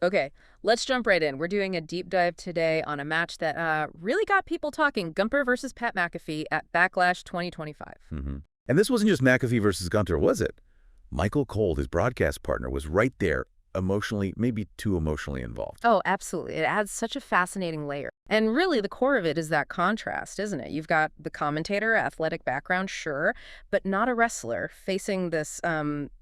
Okay, let's jump right in. We're doing a deep dive today on a match that really got people talking. Gunther versus Pat McAfee at Backlash 2025. And this wasn't just McAfee versus Gunther, was it? Michael Cole, his broadcast partner, was right there, emotionally, maybe too emotionally involved. Oh, absolutely. It adds such a fascinating layer. And really, the core of it is that contrast, isn't it? You've got the commentator, athletic background, sure, but not a wrestler, facing this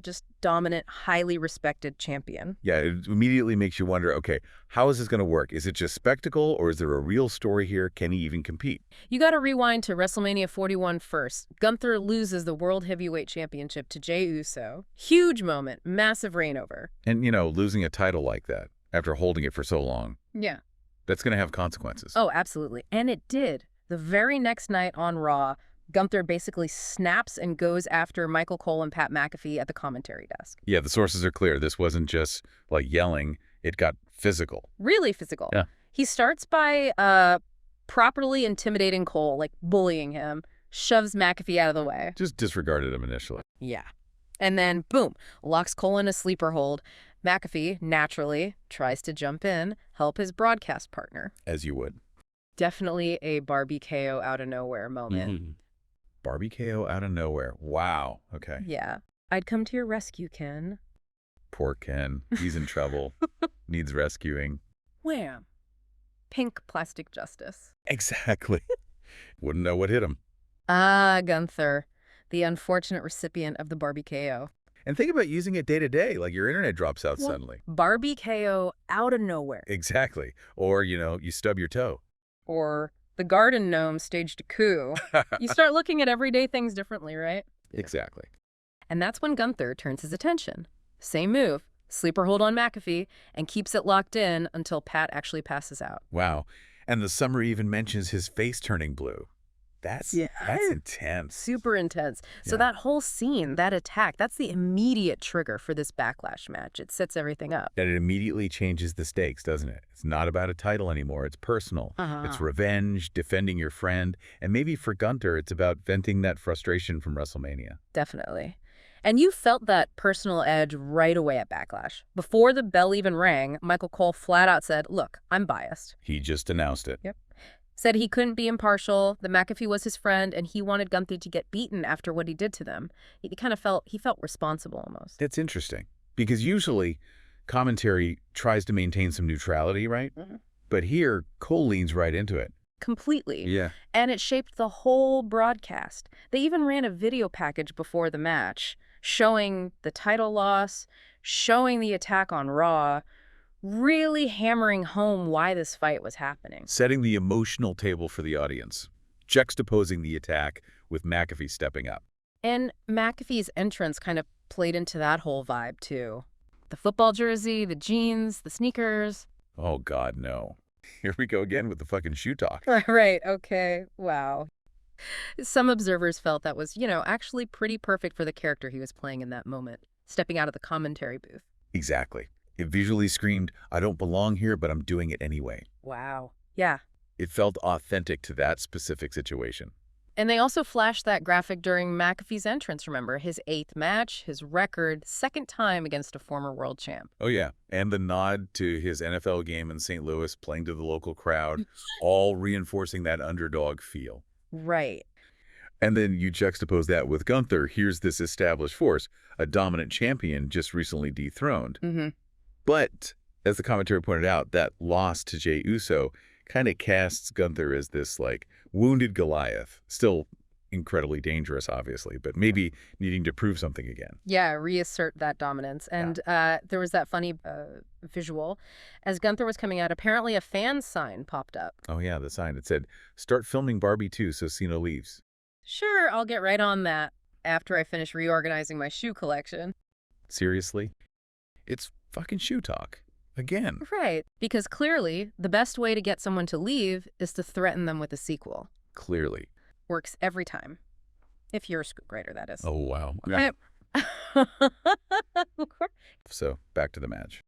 just dominant, highly respected champion. Yeah, it immediately makes you wonder, okay, how is this going to work? Is it just spectacle, or is there a real story here? Can he even compete? You got to rewind to WrestleMania 41 first. Gunther loses the World Heavyweight Championship to Jey Uso. Huge moment, massive reign over. And, losing a title like that after holding it for so long, Yeah. that's going to have consequences. Oh, absolutely. And it did. The very next night on Raw, Gunther basically snaps and goes after Michael Cole and Pat McAfee at the commentary desk. Yeah, the sources are clear. This wasn't just, like, yelling. It got physical. Really physical. Yeah. He starts by properly intimidating Cole, like bullying him, shoves McAfee out of the way. Just disregarded him initially. Yeah. And then, boom, locks Cole in a sleeper hold. McAfee, naturally, tries to jump in, help his broadcast partner. As you would. Definitely a Barbie KO out of nowhere moment. Barbie KO out of nowhere. Wow. Okay. Yeah. I'd come to your rescue, Ken. Poor Ken. He's in trouble. Needs rescuing. Wham. Pink plastic justice. Exactly. Wouldn't know what hit him. Ah, Gunther, the unfortunate recipient of the Barbie KO. And think about using it day to day, like your internet drops out suddenly. Barbie KO out of nowhere. Exactly. Or, you stub your toe. Or the garden gnome staged a coup. You start looking at everyday things differently, right? Exactly. And that's when Gunther turns his attention. Same move, sleeper hold on McAfee, and keeps it locked in until Pat actually passes out. Wow. And the summary even mentions his face turning blue. That's intense. Super intense. So Yeah. that whole scene, that attack, that's the immediate trigger for this Backlash match. It sets everything up. That it immediately changes the stakes, doesn't it? It's not about a title anymore. It's personal. It's revenge, defending your friend. And maybe for Gunther, it's about venting that frustration from WrestleMania. Definitely. And you felt that personal edge right away at Backlash. Before the bell even rang, Michael Cole flat out said, look, I'm biased. He just announced it. Yep. Said he couldn't be impartial, that McAfee was his friend, and he wanted Gunther to get beaten after what he did to them. He felt responsible almost. That's interesting. Because usually commentary tries to maintain some neutrality, right? But here, Cole leans right into it. Completely. Yeah. And it shaped the whole broadcast. They even ran a video package before the match, showing the title loss, showing the attack on Raw, really hammering home why this fight was happening. Setting the emotional table for the audience, juxtaposing the attack with McAfee stepping up. And McAfee's entrance kind of played into that whole vibe, too. The football jersey, the jeans, the sneakers. Oh, God, no. Here we go again with the fucking shoe talk. Right, okay, wow. Some observers felt that was, actually pretty perfect for the character he was playing in that moment, stepping out of the commentary booth. Exactly. It visually screamed, I don't belong here, but I'm doing it anyway. Wow. Yeah. It felt authentic to that specific situation. And they also flashed that graphic during McAfee's entrance, remember? His 8th match, his record, 2nd time against a former world champ. Oh, yeah. And the nod to his NFL game in St. Louis, playing to the local crowd, all reinforcing that underdog feel. Right. And then you juxtapose that with Gunther. Here's this established force, a dominant champion just recently dethroned. But, as the commentary pointed out, that loss to Jey Uso kind of casts Gunther as this, wounded Goliath. Still incredibly dangerous, obviously, but maybe needing to prove something again. Yeah, reassert that dominance. And there was that funny visual. As Gunther was coming out, apparently a fan sign popped up. Oh, yeah, the sign. It said, start filming Barbie 2 so Cena leaves. Sure, I'll get right on that after I finish reorganizing my shoe collection. Seriously? It's fucking shoe talk. Again. Right, because clearly the best way to get someone to leave is to threaten them with a sequel. Clearly. Works every time. If you're a scriptwriter, that is. Oh, wow. So, back to the match.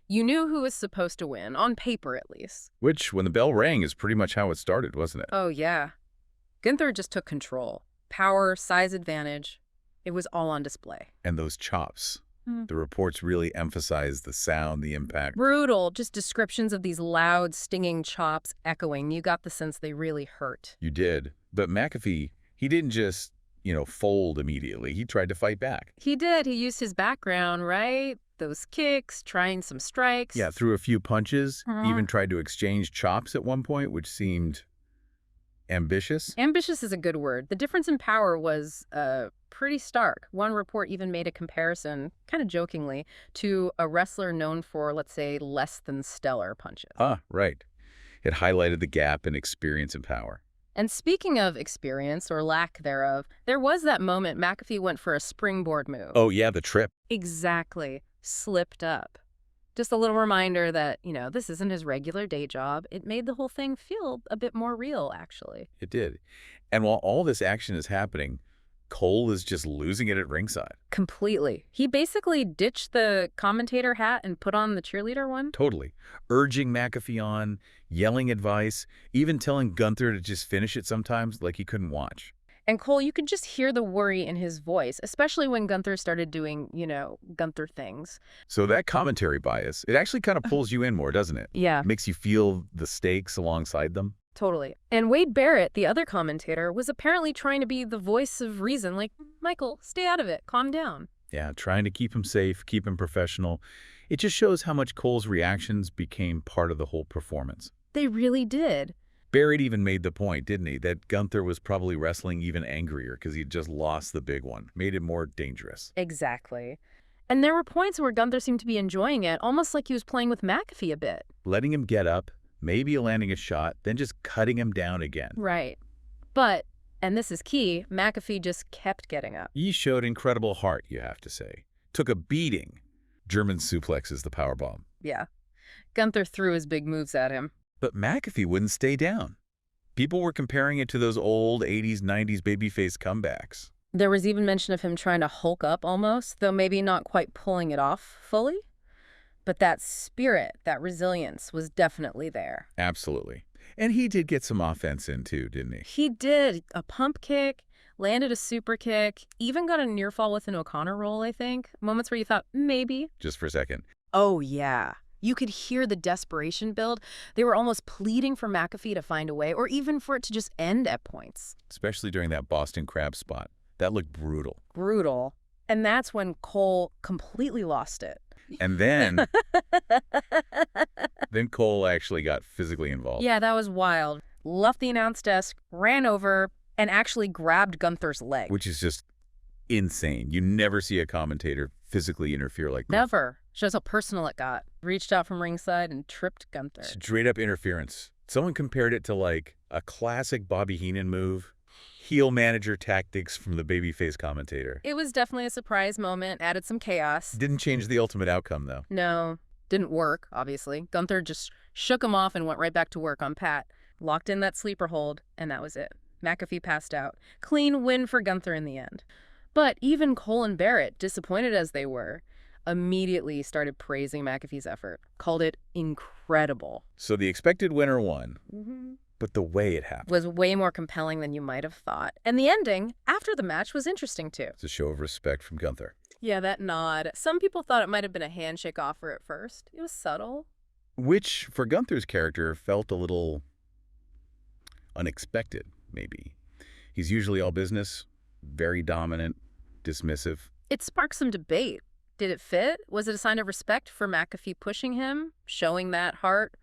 You knew who was supposed to win, on paper at least. Which, when the bell rang, is pretty much how it started, wasn't it? Oh, yeah. Gunther just took control. Power, size advantage. It was all on display. And those chops. The reports really emphasize the sound, the impact. Brutal. Just descriptions of these loud, stinging chops echoing. You got the sense they really hurt. You did. But McAfee, he didn't just, fold immediately. He tried to fight back. He did. He used his background, right? Those kicks, trying some strikes. Yeah, threw a few punches, even tried to exchange chops at one point, which seemed ambitious. Ambitious is a good word. The difference in power was pretty stark. One report even made a comparison, kind of jokingly, to a wrestler known for, let's say, less than stellar punches. Ah, right. It highlighted the gap in experience and power. And speaking of experience, or lack thereof, there was that moment McAfee went for a springboard move. Oh, yeah, the trip. Exactly. Slipped up. Just a little reminder that, this isn't his regular day job. It made the whole thing feel a bit more real, actually. It did. And while all this action is happening, Cole is just losing it at ringside. Completely. He basically ditched the commentator hat and put on the cheerleader one. Totally. Urging McAfee on, yelling advice, even telling Gunther to just finish it sometimes like he couldn't watch. And Cole, you could just hear the worry in his voice, especially when Gunther started doing, Gunther things. So that commentary bias, it actually kind of pulls you in more, doesn't it? Yeah. Makes you feel the stakes alongside them. Totally. And Wade Barrett, the other commentator, was apparently trying to be the voice of reason, like, Michael, stay out of it, calm down. Yeah, trying to keep him safe, keep him professional. It just shows how much Cole's reactions became part of the whole performance. They really did. Barrett even made the point, didn't he, that Gunther was probably wrestling even angrier because he'd just lost the big one, made it more dangerous. Exactly. And there were points where Gunther seemed to be enjoying it, almost like he was playing with McAfee a bit. Letting him get up, maybe landing a shot, then just cutting him down again. Right. But, and this is key, McAfee just kept getting up. He showed incredible heart, you have to say. Took a beating. German suplexes the powerbomb. Yeah. Gunther threw his big moves at him. But McAfee wouldn't stay down. People were comparing it to those old 80s, 90s babyface comebacks. There was even mention of him trying to Hulk up almost, though maybe not quite pulling it off fully. But that spirit, that resilience was definitely there. Absolutely. And he did get some offense in too, didn't he? He did. A pump kick, landed a super kick, even got a near fall with an O'Connor roll, I think. Moments where you thought, maybe. Just for a second. Oh, yeah. You could hear the desperation build. They were almost pleading for McAfee to find a way, or even for it to just end at points. Especially during that Boston Crab spot. That looked brutal. Brutal. And that's when Cole completely lost it. And then Cole actually got physically involved. Yeah, that was wild. Left the announce desk, ran over, and actually grabbed Gunther's leg. Which is just insane. You never see a commentator physically interfere like that. Never. Shows how personal it got. Reached out from ringside and tripped Gunther. Straight up interference. Someone compared it to like a classic Bobby Heenan move. Heel manager tactics from the babyface commentator. It was definitely a surprise moment, added some chaos. Didn't change the ultimate outcome, though. No, didn't work, obviously. Gunther just shook him off and went right back to work on Pat. Locked in that sleeper hold, and that was it. McAfee passed out. Clean win for Gunther in the end. But even Cole and Barrett, disappointed as they were, immediately started praising McAfee's effort. Called it incredible. So the expected winner won. But the way it happened was way more compelling than you might have thought. And the ending, after the match, was interesting, too. It's a show of respect from Gunther. Yeah, that nod. Some people thought it might have been a handshake offer at first. It was subtle. Which, for Gunther's character, felt a little unexpected, maybe. He's usually all business, very dominant, dismissive. It sparked some debate. Did it fit? Was it a sign of respect for McAfee pushing him, showing that heart?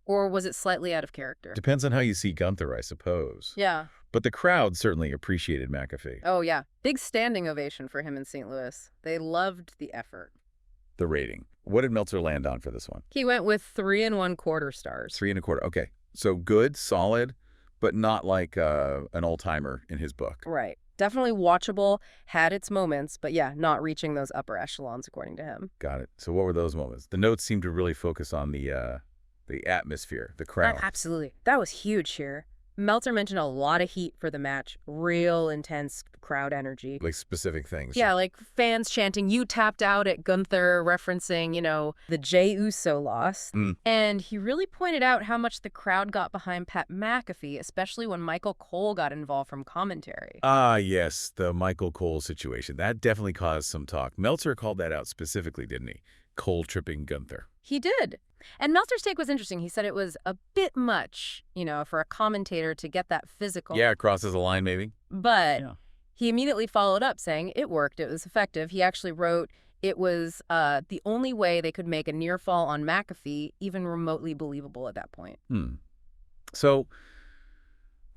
Or was it slightly out of character? Depends on how you see Gunther, I suppose. Yeah. But the crowd certainly appreciated McAfee. Oh, yeah. Big standing ovation for him in St. Louis. They loved the effort. The rating. What did Meltzer land on for this one? He went with 3 1/4 stars. 3 1/4. Okay. So good, solid, but not like an old-timer in his book. Right. Definitely watchable, had its moments, but yeah, not reaching those upper echelons, according to him. Got it. So what were those moments? The notes seem to really focus on the atmosphere, the crowd. Absolutely. That was huge here. Meltzer mentioned a lot of heat for the match, real intense crowd energy. Like specific things. Yeah, like fans chanting, "You tapped out" at Gunther, referencing, the Jey Uso loss. And he really pointed out how much the crowd got behind Pat McAfee, especially when Michael Cole got involved from commentary. Ah, yes, the Michael Cole situation. That definitely caused some talk. Meltzer called that out specifically, didn't he? Cole tripping Gunther. He did. And Meltzer's take was interesting. He said it was a bit much, for a commentator to get that physical. Yeah, crosses the line maybe. But he immediately followed up saying it worked. It was effective. He actually wrote it was the only way they could make a near fall on McAfee even remotely believable at that point. So,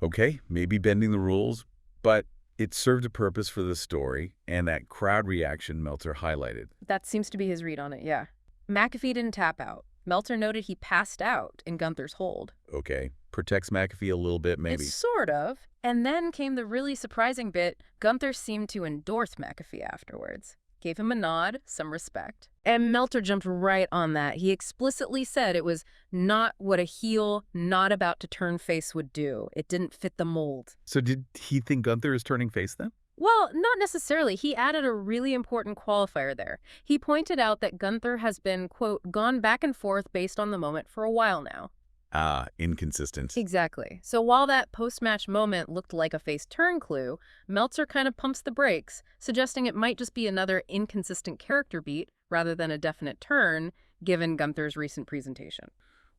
okay, maybe bending the rules, but it served a purpose for the story and that crowd reaction Meltzer highlighted. That seems to be his read on it, yeah. McAfee didn't tap out. Meltzer noted he passed out in Gunther's hold. Okay, protects McAfee a little bit maybe. It's sort of. And then came the really surprising bit. Gunther seemed to endorse McAfee afterwards. Gave him a nod, some respect. And Meltzer jumped right on that. He explicitly said it was not what a heel not about to turn face would do. It didn't fit the mold. So did he think Gunther is turning face then? Well, not necessarily. He added a really important qualifier there. He pointed out that Gunther has been, quote, gone back and forth based on the moment for a while now. Ah, inconsistent. Exactly. So while that post-match moment looked like a face turn clue, Meltzer kind of pumps the brakes, suggesting it might just be another inconsistent character beat rather than a definite turn, given Gunther's recent presentation.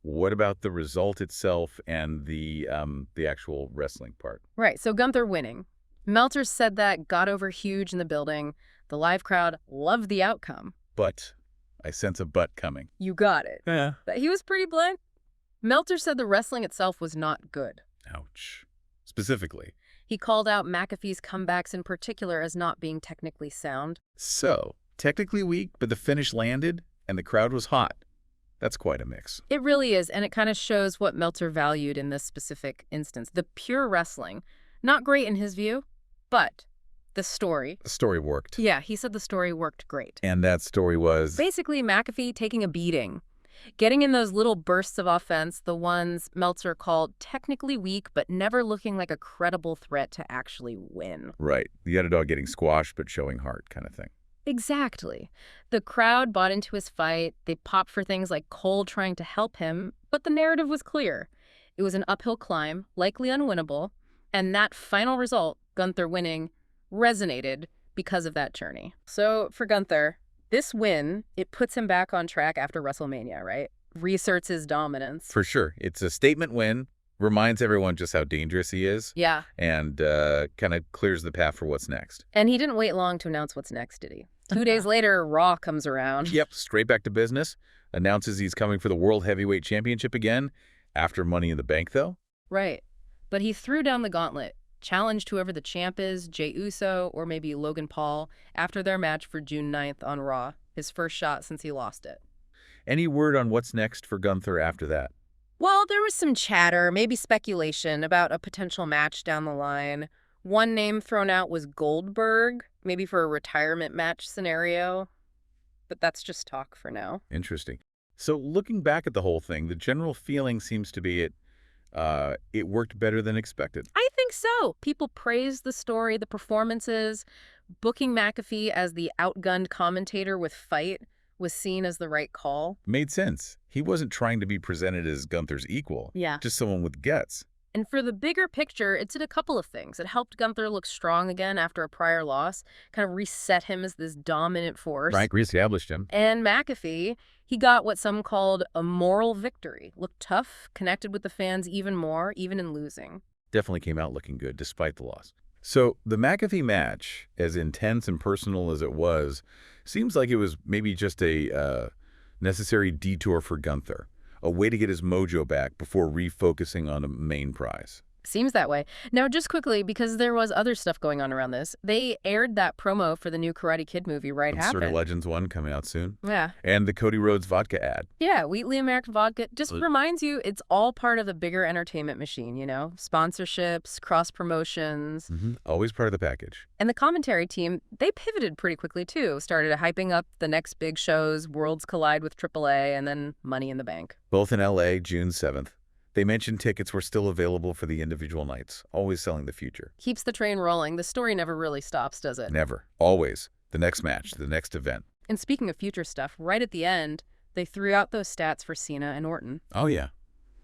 What about the result itself and the actual wrestling part? Right, so Gunther winning. Meltzer said that got over huge in the building. The live crowd loved the outcome. But I sense a but coming. You got it. Yeah. But he was pretty blunt. Meltzer said the wrestling itself was not good. Ouch. Specifically. He called out McAfee's comebacks in particular as not being technically sound. So, technically weak, but the finish landed and the crowd was hot. That's quite a mix. It really is, and it kind of shows what Meltzer valued in this specific instance. The pure wrestling. Not great in his view, but the story. The story worked. Yeah, he said the story worked great. And that story was? Basically, McAfee taking a beating. Getting in those little bursts of offense, the ones Meltzer called technically weak, but never looking like a credible threat to actually win. Right. The underdog getting squashed, but showing heart kind of thing. Exactly. The crowd bought into his fight. They popped for things like Cole trying to help him, but the narrative was clear. It was an uphill climb, likely unwinnable, and that final result, Gunther winning, resonated because of that journey. So for Gunther, this win, it puts him back on track after WrestleMania, right? Reasserts his dominance. For sure. It's a statement win, reminds everyone just how dangerous he is. Yeah. And kind of clears the path for what's next. And he didn't wait long to announce what's next, did he? 2 days later, Raw comes around. Yep, straight back to business. Announces he's coming for the World Heavyweight Championship again, after Money in the Bank, though. Right. But he threw down the gauntlet. Challenged whoever the champ is, Jey Uso or maybe Logan Paul, after their match for June 9th on Raw, his first shot since he lost it. Any word on what's next for Gunther after that? Well, there was some chatter, maybe speculation, about a potential match down the line. One name thrown out was Goldberg, maybe for a retirement match scenario. But that's just talk for now. Interesting. So looking back at the whole thing, the general feeling seems to be it worked better than expected. I think so. People praised the story, the performances. Booking McAfee as the outgunned commentator with fight was seen as the right call. Made sense. He wasn't trying to be presented as Gunther's equal. Yeah. Just someone with guts. And for the bigger picture, it did a couple of things. It helped Gunther look strong again after a prior loss, kind of reset him as this dominant force. Right, reestablished him. And McAfee, he got what some called a moral victory. Looked tough, connected with the fans even more, even in losing. Definitely came out looking good despite the loss. So the McAfee match, as intense and personal as it was, seems like it was maybe just a necessary detour for Gunther. A way to get his mojo back before refocusing on a main prize. Seems that way. Now, just quickly, because there was other stuff going on around this, they aired that promo for the new Karate Kid movie, Right Happened. Absurd Legends 1 coming out soon. Yeah. And the Cody Rhodes vodka ad. Yeah, Wheatley American Vodka. Just reminds you it's all part of the bigger entertainment machine, Sponsorships, cross-promotions. Always part of the package. And the commentary team, they pivoted pretty quickly, too. Started hyping up the next big shows, Worlds Collide with AAA, and then Money in the Bank. Both in L.A., June 7th. They mentioned tickets were still available for the individual nights, always selling the future. Keeps the train rolling. The story never really stops, does it? Never. Always. The next match, the next event. And speaking of future stuff, right at the end, they threw out those stats for Cena and Orton. Oh, yeah.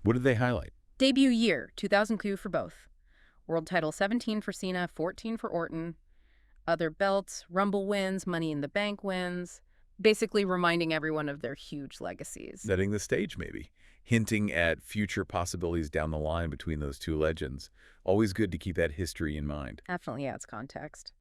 What did they highlight? Debut year, 2002 for both. World title 17 for Cena, 14 for Orton. Other belts, Rumble wins, Money in the Bank wins. Basically reminding everyone of their huge legacies. Setting the stage, maybe. Hinting at future possibilities down the line between those two legends. Always good to keep that history in mind. Definitely adds context.